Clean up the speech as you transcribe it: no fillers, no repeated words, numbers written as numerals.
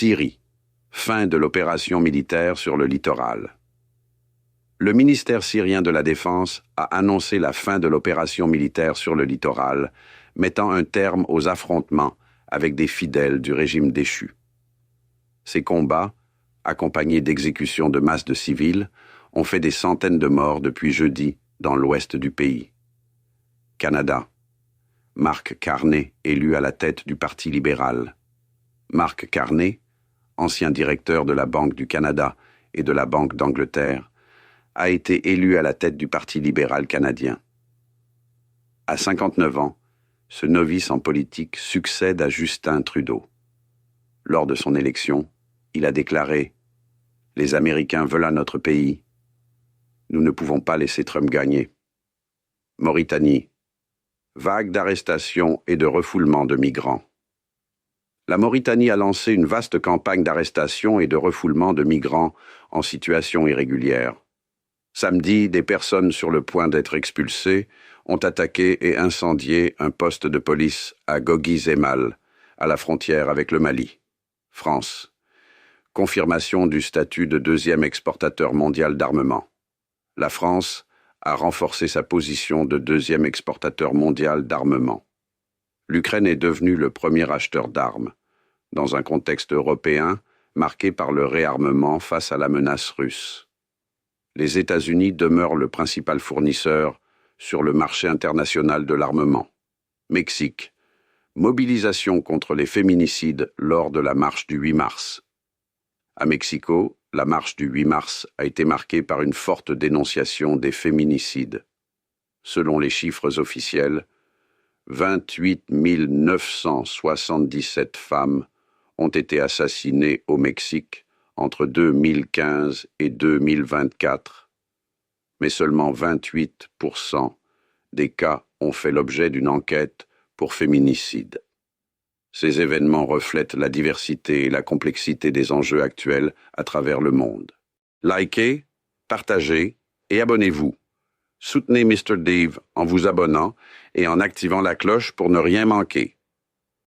Syrie. Fin de l'opération militaire sur le littoral. Le ministère syrien de la Défense a annoncé la fin de l'opération militaire sur le littoral, mettant un terme aux affrontements avec des fidèles du régime déchu. Ces combats, accompagnés d'exécutions de masse de civils, ont fait des centaines de morts depuis jeudi dans l'ouest du pays. Canada. Mark Carney, élu à la tête du Parti libéral. Mark Carney, ancien directeur de la Banque du Canada et de la Banque d'Angleterre, a été élu à la tête du Parti libéral canadien. À 59 ans, ce novice en politique succède à Justin Trudeau. Lors de son élection, il a déclaré « Les Américains veulent à notre pays. Nous ne pouvons pas laisser Trump gagner. » Mauritanie. Vague d'arrestations et de refoulement de migrants. La Mauritanie a lancé une vaste campagne d'arrestation et de refoulement de migrants en situation irrégulière. Samedi, des personnes sur le point d'être expulsées ont attaqué et incendié un poste de police à Gogi-Zemal, à la frontière avec le Mali. France. Confirmation du statut de deuxième exportateur mondial d'armement. La France a renforcé sa position de deuxième exportateur mondial d'armement. L'Ukraine est devenue le premier acheteur d'armes, dans un contexte européen marqué par le réarmement face à la menace russe. Les États-Unis demeurent le principal fournisseur sur le marché international de l'armement. Mexique. Mobilisation contre les féminicides lors de la marche du 8 mars. À Mexico, la marche du 8 mars a été marquée par une forte dénonciation des féminicides. Selon les chiffres officiels, 28 977 femmes ont été assassinées au Mexique entre 2015 et 2024, mais seulement 28% des cas ont fait l'objet d'une enquête pour féminicide. Ces événements reflètent la diversité et la complexité des enjeux actuels à travers le monde. Likez, partagez et abonnez-vous. Soutenez Mr. Dave en vous abonnant et en activant la cloche pour ne rien manquer.